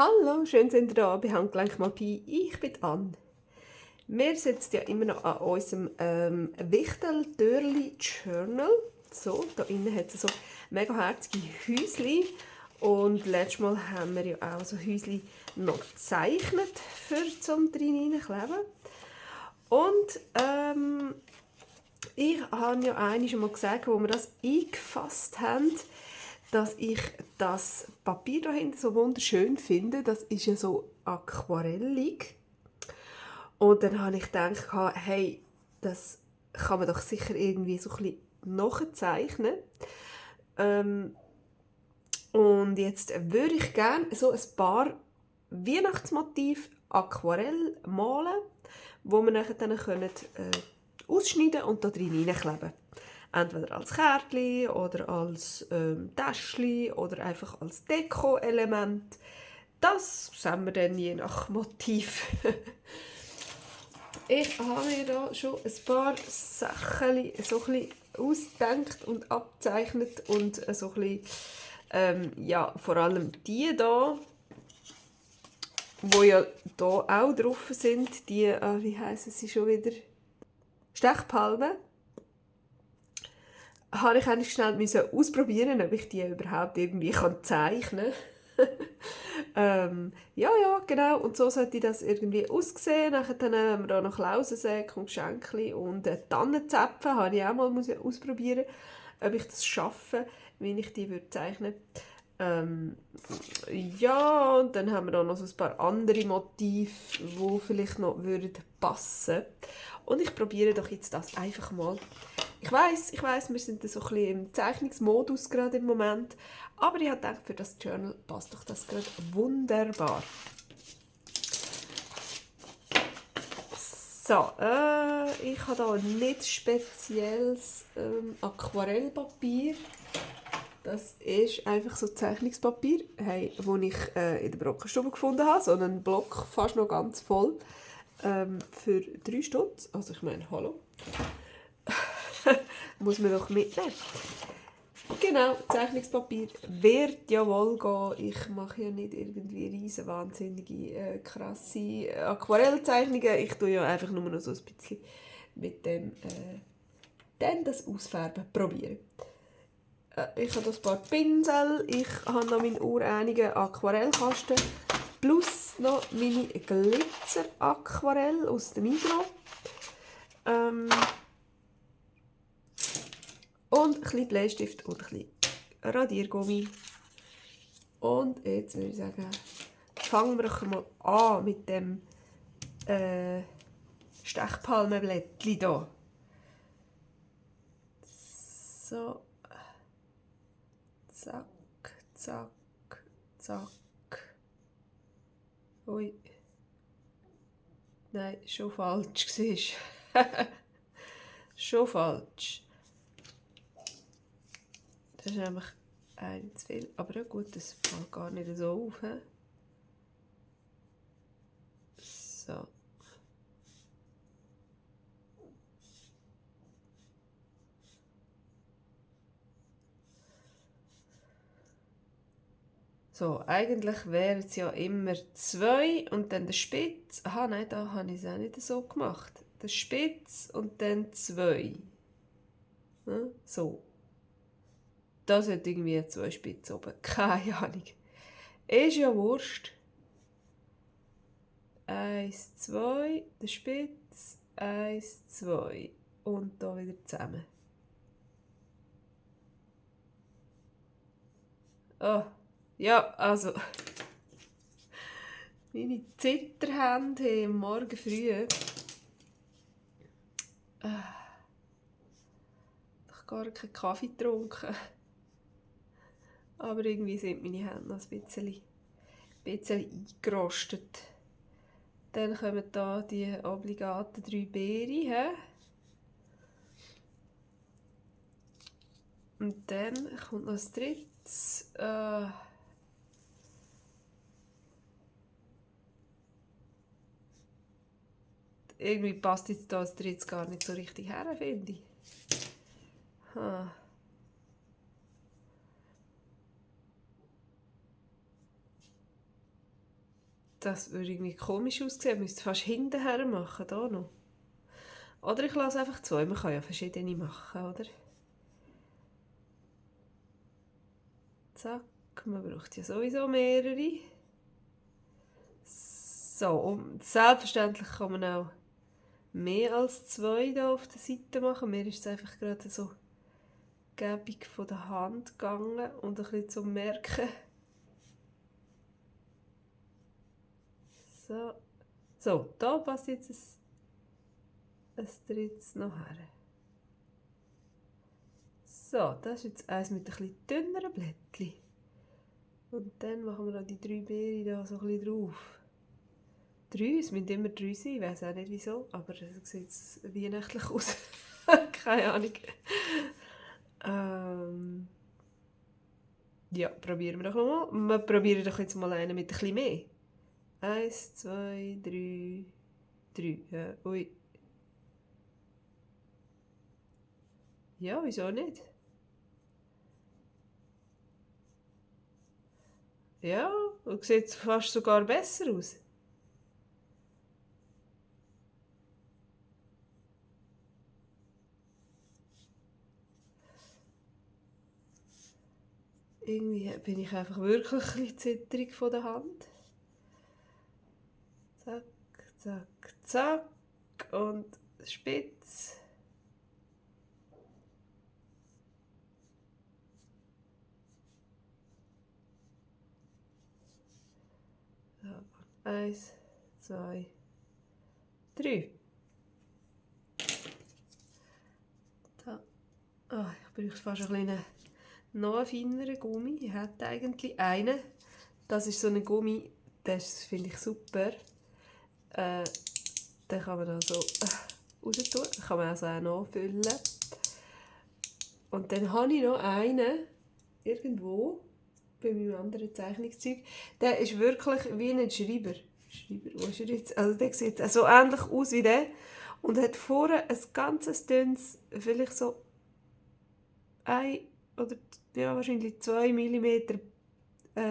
Hallo, schön sind ihr da bei Handgelenkmagie. Ich bin Anne. Wir sitzen ja immer noch an unserem Wichtel-Türli-Journal. So, da innen hat es so mega herzige Häuschen. Und letztes Mal haben wir ja auch so Häuschen noch gezeichnet, für zum drin hineinkleben. Und ich habe ja einmal schon mal gesagt, wo wir das eingefasst haben, dass ich das Papier dahinter so wunderschön finde. Das ist ja so aquarellig. Und dann habe ich gedacht, hey, das kann man doch sicher irgendwie so ein bisschen nachzeichnen. Und jetzt würde ich gerne so ein paar Weihnachtsmotive Aquarell malen, wo wir nachher dann ausschneiden und da drin hineinkleben. Entweder als Kärtchen oder als Täschchen oder einfach als Deko-Element. Das sehen wir dann je nach Motiv. Ich habe mir da schon ein paar Sachen so ein ausgedacht und abgezeichnet und so ein bisschen, vor allem die da, wo ja da auch drauf sind, die, wie heissen sie schon wieder? Stechpalmen. Habe ich eigentlich schnell ausprobieren, ob ich die überhaupt irgendwie zeichnen kann. Ja, genau. Und so sollte das irgendwie aussehen. Dann haben wir da noch Klausensäcke und Geschenke und Tannenzäpfe. Habe ich auch mal ausprobieren, ob ich das schaffe, wie ich die zeichnen würde. Ja, und dann haben wir da noch so ein paar andere Motive, die vielleicht noch passen würden. Und ich probiere doch jetzt das einfach mal. Ich weiss, wir sind so ein bisschen im Zeichnungsmodus gerade im Moment. Aber ich habe gedacht, für das Journal passt doch das gerade wunderbar. So, ich habe hier nicht spezielles Aquarellpapier. Das ist einfach so Zeichnungspapier, hey, das ich in der Brockenstube gefunden habe. So einen Block, fast noch ganz voll, für 3 Stutz. Also ich meine, hallo. Muss man doch mitnehmen. Genau, Zeichnungspapier wird ja wohl gehen. Ich mache ja nicht irgendwie riesen wahnsinnige, krasse Aquarellzeichnungen. Ich tue ja einfach nur noch so ein bisschen mit dem dann das Ausfärben probieren. Ich habe ein paar Pinsel, ich habe noch meinen ureinigen Aquarellkasten plus noch meine Glitzer-Aquarell aus dem Migros. Und ein bisschen Bleistift und ein bisschen Radiergummi. Und jetzt würde ich sagen, fangen wir doch mal an mit dem Stechpalmenblättchen hier. So. Zack, zack, zack. Ui. Nein, schon falsch siehst. Schon falsch. Das ist nämlich ein zu viel. Aber ja gut, das fällt gar nicht so auf. He? So. So, eigentlich wären es ja immer 2 und dann der Spitz. Aha, nein, da habe ich es auch nicht so gemacht. Der Spitz und dann 2. Hm? So. Das hat irgendwie 2 Spitzen oben. Keine Ahnung. Ist ja wurscht. 1, 2, der Spitz, 1, 2 und da wieder zusammen. Oh, ja, also meine Zitterhände am Morgen früh. Ich habe gar keinen Kaffee getrunken. Aber irgendwie sind meine Hände noch ein bisschen eingerostet. Dann kommen da die obligaten 3 Beeren. Und dann kommt noch das drittes. Irgendwie passt jetzt das drittes gar nicht so richtig her, finde ich. Das würde irgendwie komisch aussehen. Ich müsste fast hinterher machen, da noch. Oder ich lasse einfach zwei. Man kann ja verschiedene machen, oder? Zack, man braucht ja sowieso mehrere. So, und selbstverständlich kann man auch mehr als zwei hier auf der Seite machen. Mir ist es einfach gerade so gäbig von der Hand gegangen und ein bisschen zum Merken. So, so, da passt jetzt ein drittes noch her. So, das ist jetzt eins mit ein bisschen dünneren Blättchen. Und dann machen wir noch die 3 Beeren da so ein bisschen drauf. 3, es müssen immer 3 sein, ich weiß auch nicht wieso, aber so sieht es weihnachtlich aus. Keine Ahnung. Ja, probieren wir doch nochmal. Wir probieren doch jetzt mal einen mit ein bisschen mehr. 1, 2, 3, 3. Ja, ui. Ja, wieso nicht? Ja, und sieht fast sogar besser aus. Irgendwie bin ich einfach wirklich ein bisschen zitterig von der Hand. Zack, zack, zack. Und spitz. So, 1, 2, 3. Da. Oh, ich brauche fast ein bisschen noch einen feineren Gummi. Ich hätte eigentlich einen. Das ist so ein Gummi, das finde ich super. Den kann man da so raus tun. Den kann man also auch nachfüllen. Und dann habe ich noch einen, irgendwo, bei meinem anderen Zeichnungszeug. Der ist wirklich wie ein Schreiber. Wo ist er jetzt? Also der sieht so ähnlich aus wie der. Und hat vorne ein ganzes dünnes, vielleicht so 1 oder ja, wahrscheinlich 2 mm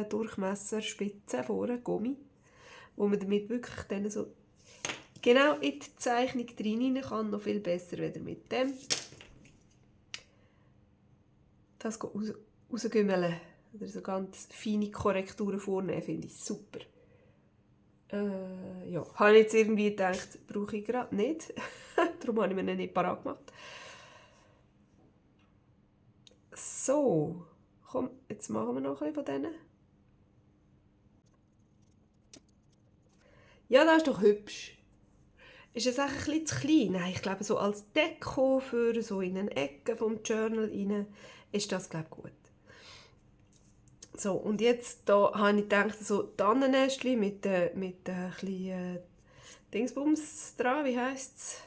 Durchmesser Spitze vorne, Gummi. Wo man damit wirklich dann so genau in die Zeichnung rein kann, noch viel besser wieder mit dem. Das rausgümmeln oder so ganz feine Korrekturen vornehmen, finde ich super. Ja, habe ich jetzt irgendwie gedacht, brauche ich gerade nicht. Darum habe ich mir nicht parat gemacht. So, komm, jetzt machen wir noch ein bisschen von denen. Ja, das ist doch hübsch. Ist es auch ein bisschen zu klein? Nein, ich glaube, so als Deko für so in eine Ecke vom Journal rein ist das, glaube ich, gut. So, und jetzt da habe ich gedacht, so Tannennestchen mit kleinen Dingsbums dran, wie heisst es?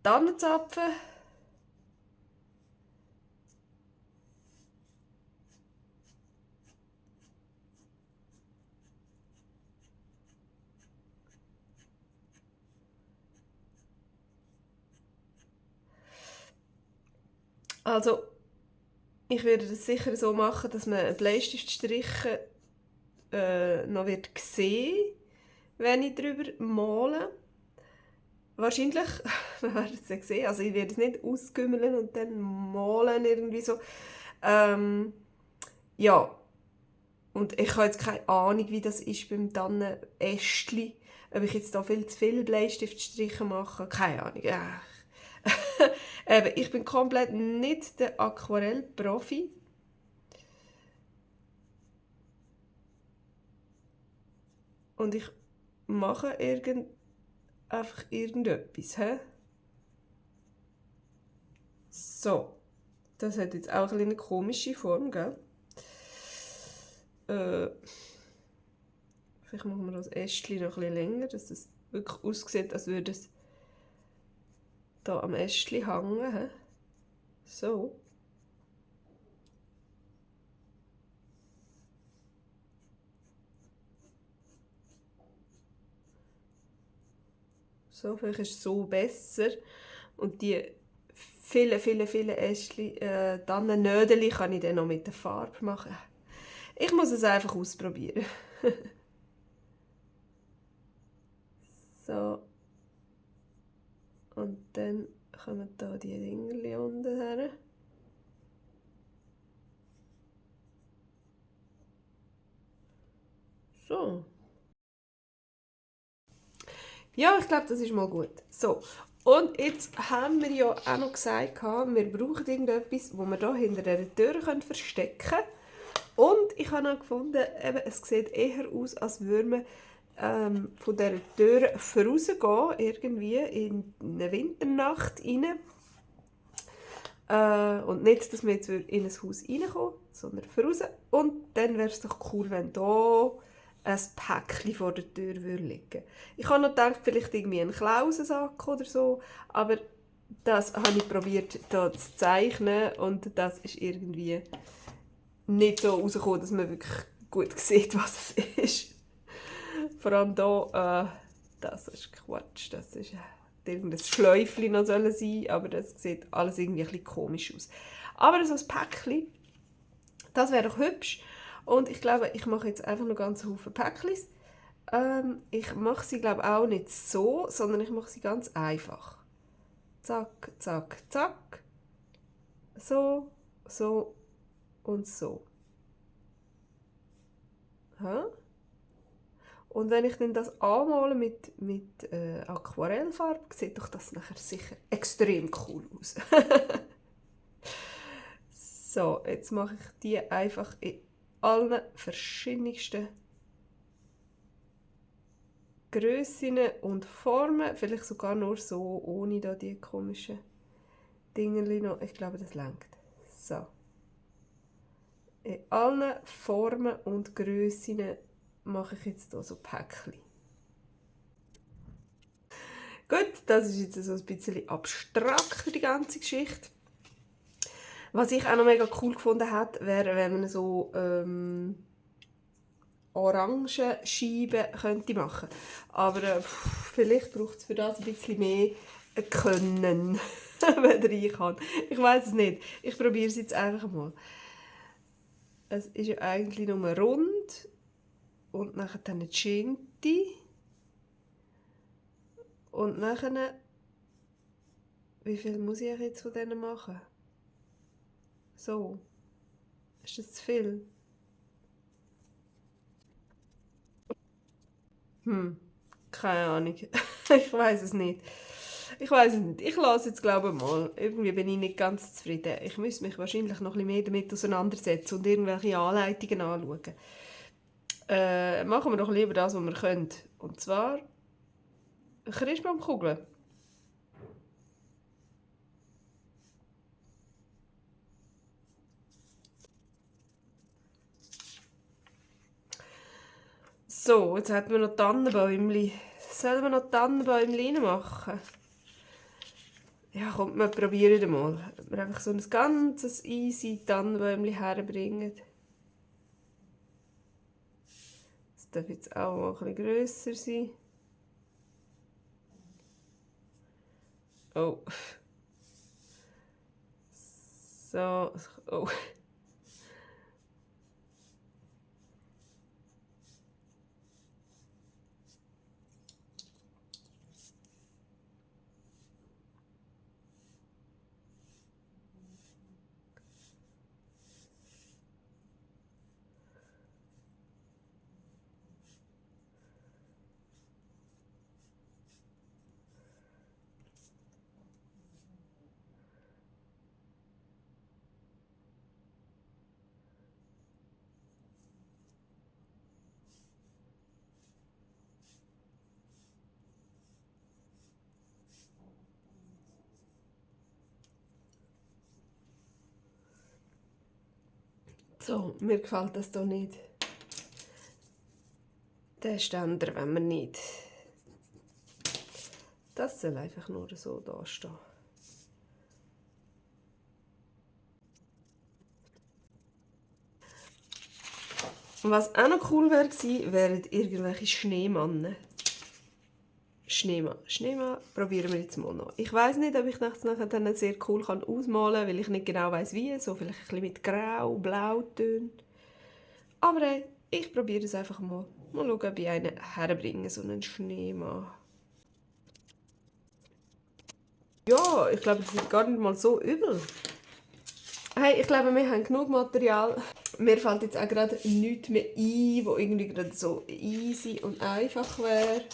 Tannenzapfen. Also, ich werde das sicher so machen, dass man Bleistiftstriche noch wird sehen, wenn ich drüber male. Wahrscheinlich, wir werden es ja sehen. Also ich werde es nicht ausgümmeln und dann malen irgendwie so. Ja, und ich habe jetzt keine Ahnung, wie das ist beim Tannenästchen. Ob ich jetzt da viel zu viele Bleistiftstriche mache, keine Ahnung. Ja. Ich bin komplett nicht der Aquarell-Profi. Und ich mache einfach irgendetwas. He? So. Das hat jetzt auch eine komische Form, gell? Vielleicht machen wir das Ästchen noch ein bisschen länger, dass es wirklich aussieht, als würde es hier am Ästchen hängen. He? So. So, vielleicht ist es so besser. Und die viele Ästchen, Tannennödeli kann ich dann noch mit der Farbe machen. Ich muss es einfach ausprobieren. So. Und dann kommen da die Dinge unten her. So. Ja, ich glaube, das ist mal gut. So. Und jetzt haben wir ja auch noch gesagt, wir brauchen irgendetwas, das wir hier hinter dieser Tür verstecken können. Und ich habe auch gefunden, eben, es sieht eher aus, als würde man von dieser Tür vorausgehen, irgendwie in eine Winternacht rein. Und nicht, dass wir jetzt in ein Haus reinkommen, sondern voraus. Und dann wäre es doch cool, wenn da ein Päckchen vor der Tür liegen würde. Ich habe noch gedacht, vielleicht irgendwie einen Klausensack oder so, aber das habe ich probiert hier zu zeichnen und das ist irgendwie nicht so rausgekommen, dass man wirklich gut sieht, was es ist. Vor allem hier, das ist Quatsch, das ist irgendein Schläufchen noch sollen sein, aber das sieht alles irgendwie ein bisschen komisch aus. Aber so ein Päckchen, das wäre doch hübsch. Und ich glaube, ich mache jetzt einfach noch ganz viele Päckchen. Ich mache sie, glaube ich, auch nicht so, sondern ich mache sie ganz einfach. Zack, zack, zack. So, so und so. Ha? Und wenn ich dann das anmale mit Aquarellfarbe, sieht doch das nachher sicher extrem cool aus. So, jetzt mache ich die einfach in allen verschiedensten Grössen und Formen. Vielleicht sogar nur so, ohne da die komischen Dinge noch. Ich glaube, das reicht. So. In allen Formen und Grössen mache ich jetzt hier so Päckchen. Gut, das ist jetzt so ein bisschen abstrakt, die ganze Geschichte. Was ich auch noch mega cool gefunden hätte, wäre, wenn man so Orangenscheiben könnte machen. Aber vielleicht braucht es für das ein bisschen mehr Können, wenn ich kann. Ich weiß es nicht. Ich probiere es jetzt einfach mal. Es ist ja eigentlich nur rund und nachher dann eine Schinti. Und nachher, wie viel muss ich jetzt von denen machen? So. Ist das zu viel? Keine Ahnung. Ich weiß es nicht. Ich weiß es nicht. Ich lasse jetzt, glaube ich, mal. Irgendwie bin ich nicht ganz zufrieden. Ich müsste mich wahrscheinlich noch ein bisschen mehr damit auseinandersetzen und irgendwelche Anleitungen anschauen. Machen wir doch lieber das, was wir können. Und zwar Christbaumkugeln. So, jetzt hat man noch Tannenbäumchen. Sollen wir noch Tannenbäumchen reinmachen? Ja, komm, wir probieren mal. Ob wir einfach so ein ganzes easy Tannenbäumchen herbringen. Das darf jetzt auch mal ein bisschen grösser sein. Oh. So. Oh. So, mir gefällt das hier nicht. Der Ständer wenn wir nicht. Das soll einfach nur so da stehen. Und was auch noch cool wäre gewesen, wären irgendwelche Schneemannen. Schneemann probieren wir jetzt mal noch. Ich weiß nicht, ob ich das nachher dann sehr cool ausmalen kann, weil ich nicht genau weiß wie. So vielleicht ein bisschen mit Grau, Blautönen. Aber hey, ich probiere es einfach mal. Mal schauen, ob ich einen herbringe, so einen Schneemann. Ja, ich glaube, das ist gar nicht mal so übel. Hey, ich glaube, wir haben genug Material. Mir fällt jetzt auch gerade nichts mehr ein, wo irgendwie gerade so easy und einfach wäre.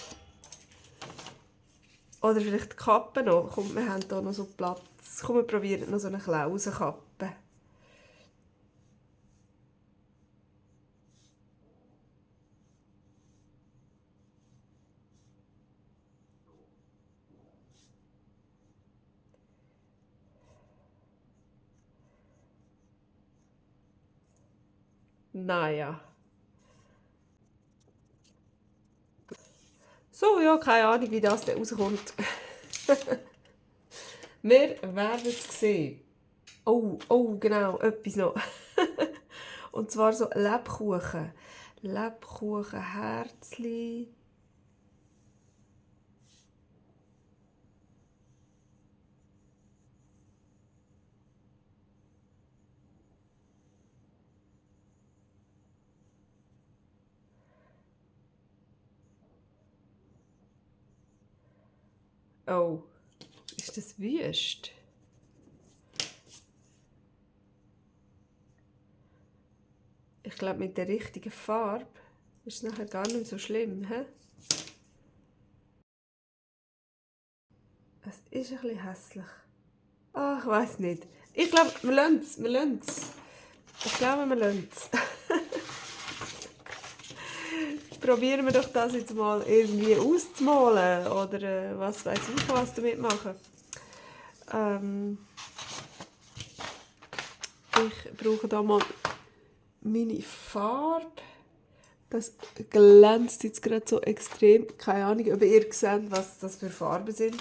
Oder vielleicht die Kappe noch. Komm, wir haben hier noch so Platz. Komm, wir probieren noch so eine Klausenkappe. Naja. So, ja, keine Ahnung, wie das dann rauskommt. Wir werden es sehen. Oh, oh, genau, etwas noch. Und zwar so Lebkuchen. Lebkuchen, Herzli. Oh, ist das wüst? Ich glaube, mit der richtigen Farbe ist es nachher gar nicht so schlimm. He? Es ist ein bisschen hässlich. Ah, ich weiß nicht. Ich glaube, wir lassen es. Wir lassen es. Ich glaube, wir lassen es. Probieren wir doch das jetzt mal irgendwie auszumalen. Oder was weiß ich, was damit machen. Ich brauche da mal meine Farbe. Das glänzt jetzt gerade so extrem. Keine Ahnung, ob ihr seht, was das für Farben sind.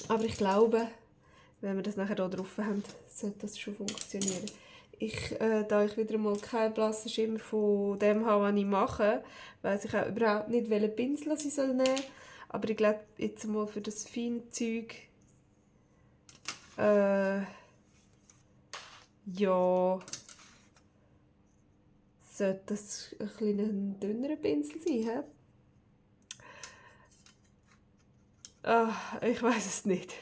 Aber ich glaube, wenn wir das nachher hier drauf haben, sollte das schon funktionieren. Da ich wieder mal keinen blassen Schimmer von dem habe, was ich mache, weiss ich auch überhaupt nicht, welchen Pinsel ich nehmen soll. Aber ich glaube, jetzt mal für das feine Zeug ja, sollte das ein bisschen dünnerer Pinsel sein. He? Ich weiß es nicht.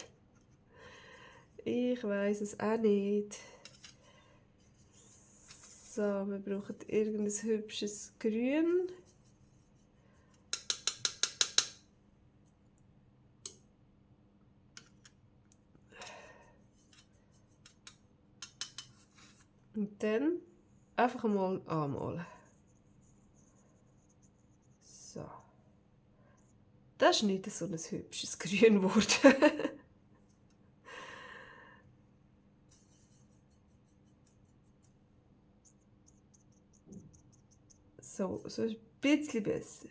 Ich weiß es auch nicht. So, wir brauchen irgendein hübsches Grün. Und dann einfach mal anmalen. So. Das ist nicht so ein hübsches Grün geworden. So ein bisschen besser.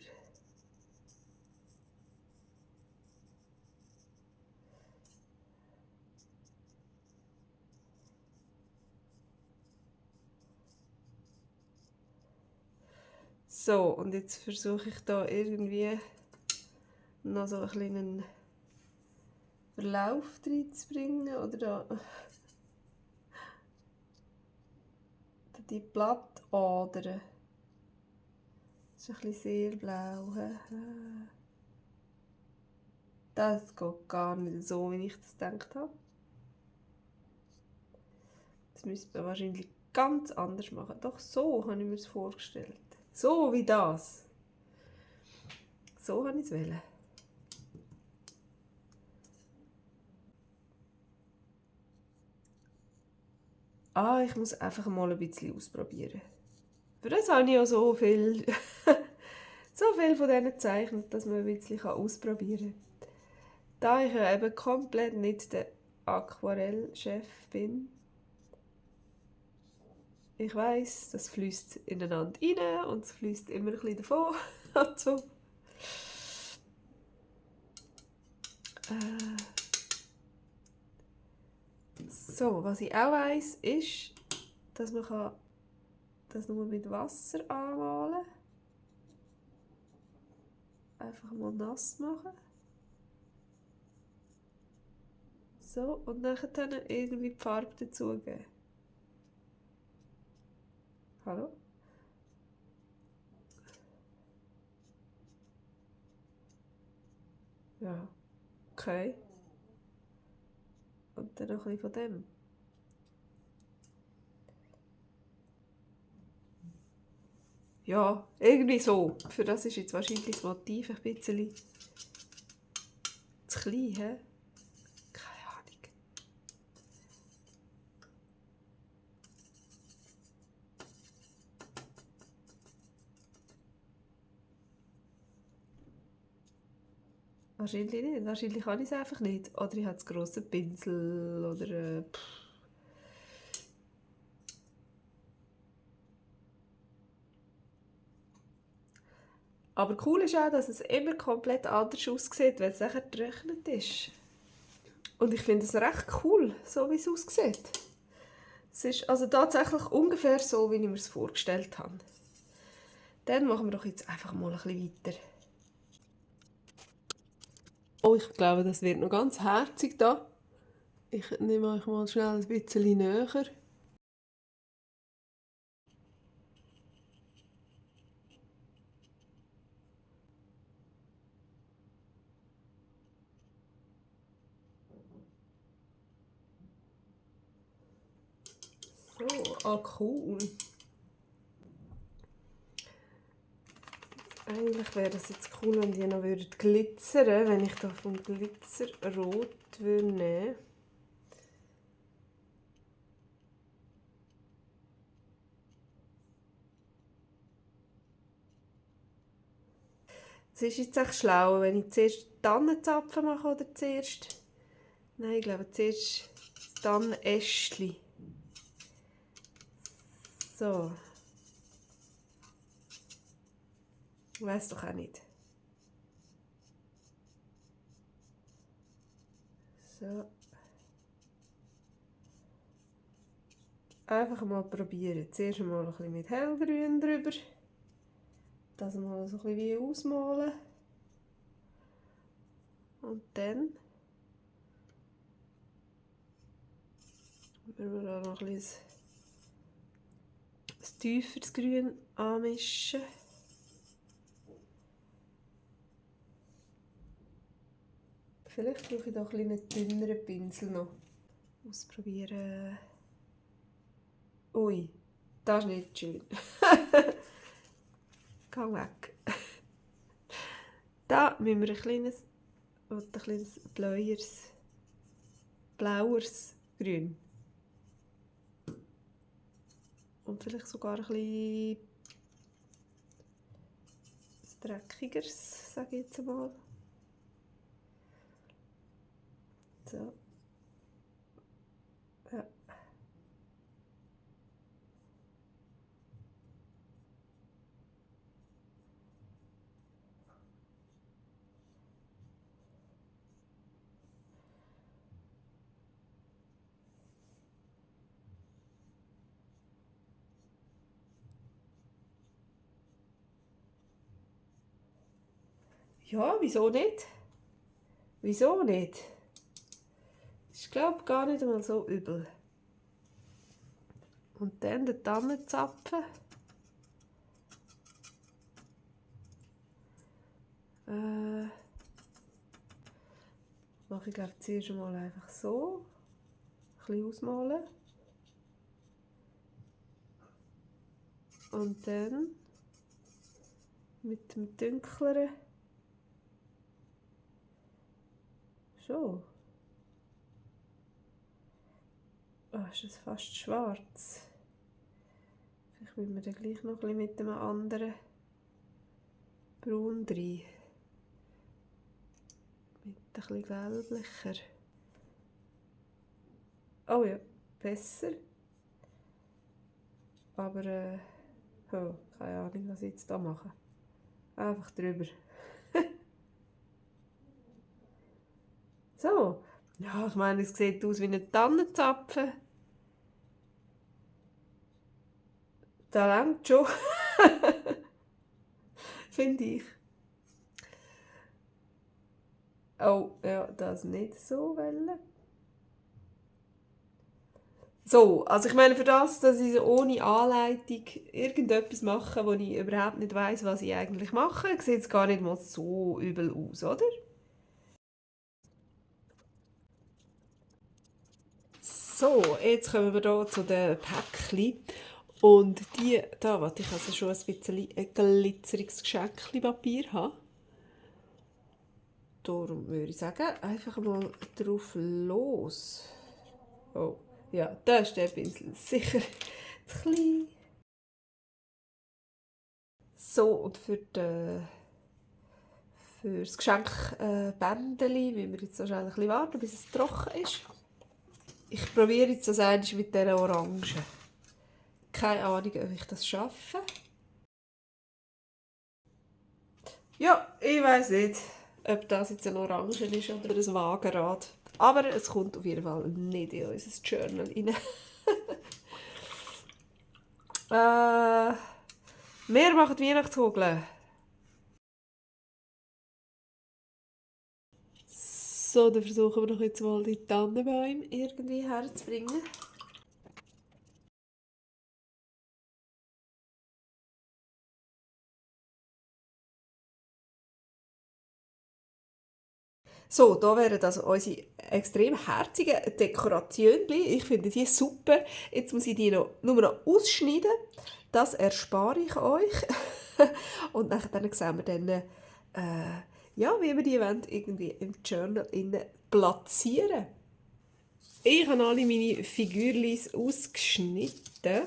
So, und jetzt versuche ich da irgendwie noch so einen kleinen Verlauf reinzubringen. Oder da die Blattadern. Das ist ein bisschen sehr blau. Das geht gar nicht so, wie ich das gedacht habe. Das müsste man wahrscheinlich ganz anders machen. Doch so habe ich mir es vorgestellt. So wie das. So habe ich es wollen. Ich muss einfach mal ein bisschen ausprobieren. Für das habe ich ja so viel, so viel von denen gezeichnet, dass man ein bisschen ausprobieren kann. Da ich ja eben komplett nicht der Aquarellchef bin, ich weiss, das fließt ineinander rein und es fließt immer ein bisschen davon. Also, so, was ich auch weiss, ist, dass man das nur mit Wasser anmalen kann. Einfach mal nass machen. So, und nachher dann irgendwie die Farbe dazugeben. Hallo? Ja. Okay. Und dann noch ein bisschen von dem. Ja, irgendwie so. Für das ist jetzt wahrscheinlich das Motiv ein bisschen zu klein, hä? Keine Ahnung. Wahrscheinlich nicht. Wahrscheinlich kann ich es einfach nicht. Oder ich habe zu grossen Pinsel oder... Aber cool ist auch, dass es immer komplett anders aussieht, wenn es nachher getrocknet ist. Und ich finde es recht cool, so wie es aussieht. Es ist also tatsächlich ungefähr so, wie ich mir es vorgestellt habe. Dann machen wir doch jetzt einfach mal ein bisschen weiter. Oh, ich glaube, das wird noch ganz herzig da. Ich nehme euch mal schnell ein bisschen näher. So, cool. Eigentlich wäre es jetzt cool, wenn die noch glitzern würden, wenn ich da vom Glitzer rot nehmen würde. Es ist jetzt echt schlau, wenn ich zuerst Tannenzapfen mache oder zuerst... Nein, ich glaube zuerst das Tannenästchen. So. Ich weiss doch auch nicht. So. Einfach mal probieren. Zuerst mal ein bisschen mit hellgrün drüber. Das mal so ein bisschen wie ausmalen. Und dann müssen wir da noch ein bisschen ein tieferes Grün anmischen. Vielleicht brauche ich da ein einen dünneren Pinsel noch. Ausprobieren. Ui, das ist nicht schön. Geh weg. Da müssen wir ein kleines blaueres Grün. Und vielleicht sogar ein bisschen dreckigeres, sage ich jetzt mal. So. Ja. Ja, wieso nicht? Wieso nicht? Ich glaube gar nicht einmal so übel. Und dann den Tannenzapfen. Mache ich glaube zuerst mal einfach so. Ein bisschen ausmalen. Und dann mit dem dunkleren. So. Oh, ist das fast schwarz. Vielleicht müssen wir dann gleich noch ein bisschen mit einem anderen Braun rein. Mit ein bisschen gelblicher. Oh ja, besser. Aber, oh, keine Ahnung, was ich jetzt hier mache. Einfach drüber. So. Ja, ich meine, es sieht aus wie ein Tannenzapfen. Das reicht schon. Finde ich. Oh, ja, das nicht so wollen. So, also ich meine, für das, dass ich so ohne Anleitung irgendetwas mache, wo ich überhaupt nicht weiss, was ich eigentlich mache, sieht es gar nicht mal so übel aus, oder? So, jetzt kommen wir hier zu den Päckchen. Und die da, warte, ich also schon ein bisschen ein glitzeriges Geschenkpapier haben. Darum würde ich sagen, einfach mal drauf los. Oh, ja, da ist der Pinsel sicher zu klein. So, und für das Geschenk Bändeli müssen wir jetzt wahrscheinlich ein bisschen warten, bis es trocken ist. Ich probiere jetzt das einmal mit dieser Orange. Keine Ahnung, ob ich das schaffe. Ja, ich weiß nicht, ob das jetzt ein Orange ist oder ein Wagenrad. Aber es kommt auf jeden Fall nicht in unser Journal rein. Wir machen Weihnachtskugeln. So, dann versuchen wir doch jetzt mal die Tannenbäume irgendwie herzubringen. So, da wären also unsere extrem herzigen Dekorationen. Ich finde die super. Jetzt muss ich die nur noch ausschneiden. Das erspare ich euch. Und dann sehen wir dann, ja, wie wir die irgendwie im Journal platzieren. Ich habe alle meine Figürchen ausgeschnitten.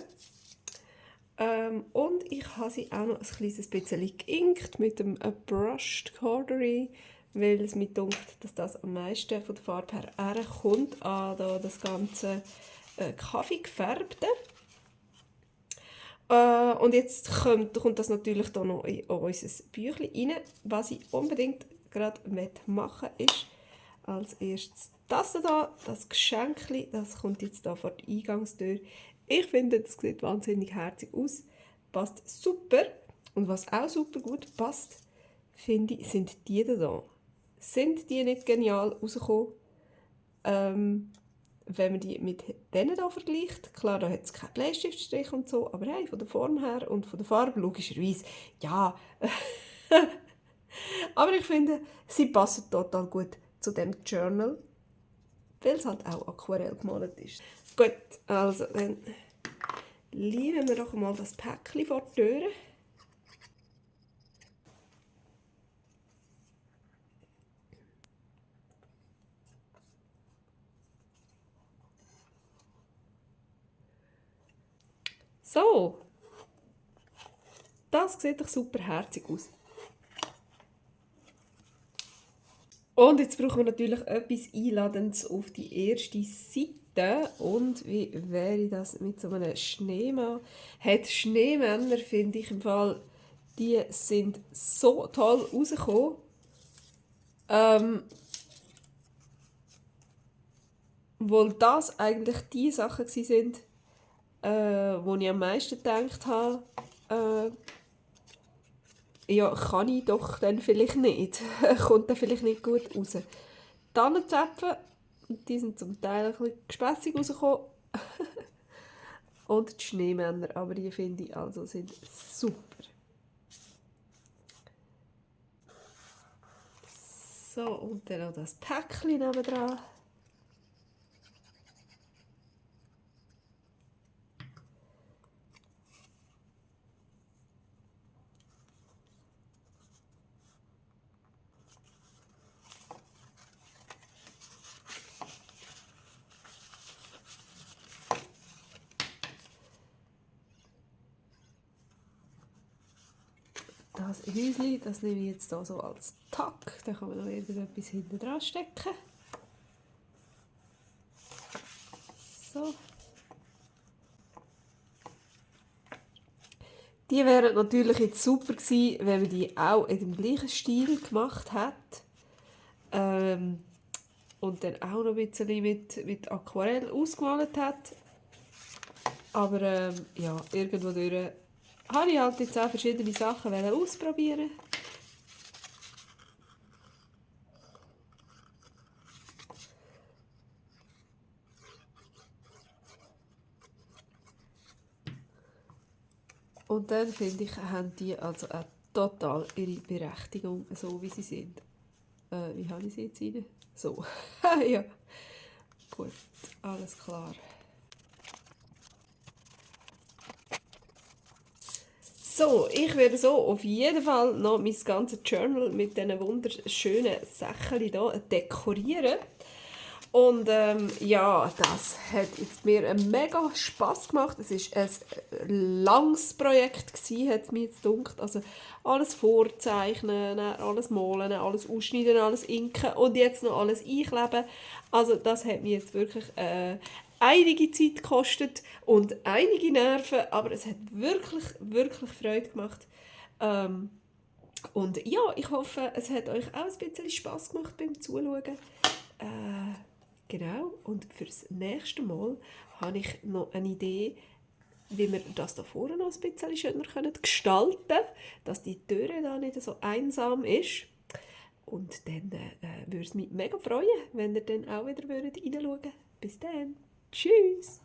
Und ich habe sie auch noch ein kleines bisschen geinkt mit dem Brushed Cordery, weil es mir denkt, dass das am meisten von der Farbe her herkommt an das ganze Kaffeegefärbte. Und jetzt kommt das natürlich da noch in unser Büchlein rein. Was ich unbedingt gerade machen möchte, ist als erstes das hier, das Geschenkli, das kommt jetzt hier vor die Eingangstür. Ich finde, das sieht wahnsinnig herzig aus, passt super. Und was auch super gut passt, finde ich, sind die hier. Sind die nicht genial rausgekommen? Wenn man die mit denen hier vergleicht, klar, da hat es keinen Bleistiftstrich und so, aber hey, von der Form her und von der Farbe logischerweise, ja. Aber ich finde, sie passen total gut zu dem Journal, weil es halt auch aquarell gemalt ist. Gut, also dann lieben wir doch mal das Päckchen vor die Tür. So, das sieht doch super herzig aus. Und jetzt brauchen wir natürlich etwas Einladendes auf die erste Seite. Und wie wäre das mit so einem Schneemann? Hat Schneemänner, finde ich im Fall, die sind so toll rausgekommen. Obwohl das eigentlich die Sachen sind, wo ich am meisten gedacht habe, ja, kann ich doch dann vielleicht nicht. Kommt dann vielleicht nicht gut raus. Tannenzäpfe, die sind zum Teil ein bisschen gespässig rausgekommen. Und die Schneemänner, aber die finde ich also sind super. So, und dann noch das Päckchen nebendran. Das Häuschen, das nehme ich jetzt hier so als Tack. Da kann man noch irgendetwas hinten dran stecken. So. Die wären natürlich jetzt super gewesen, wenn man die auch in dem gleichen Stil gemacht hätte. Und dann auch noch ein bisschen mit Aquarell ausgemalt hat. Aber ja, irgendwo durch habe ich halt jetzt auch verschiedene Sachen ausprobieren. Und dann finde ich, haben die also auch total ihre Berechtigung, so wie sie sind. Wie habe ich sie jetzt rein? So. Ja. Gut, alles klar. So, ich werde so auf jeden Fall noch mein ganzes Journal mit diesen wunderschönen Sachen hier dekorieren. Und ja, das hat jetzt mir einen mega Spass gemacht. Es war ein langes Projekt, hat es mir jetzt gedacht. Also alles vorzeichnen, alles malen, alles ausschneiden, alles inken und jetzt noch alles einkleben. Also das hat mir jetzt wirklich einige Zeit gekostet und einige Nerven, aber es hat wirklich, wirklich Freude gemacht. Und ja, ich hoffe, es hat euch auch ein bisschen Spass gemacht beim Zuschauen. Genau, und fürs nächste Mal habe ich noch eine Idee, wie wir das da vorne noch ein bisschen schöner gestalten können, dass die Türe da nicht so einsam ist. Und dann würde es mich mega freuen, wenn ihr dann auch wieder reinschauen würdet. Bis dann. Tschüss.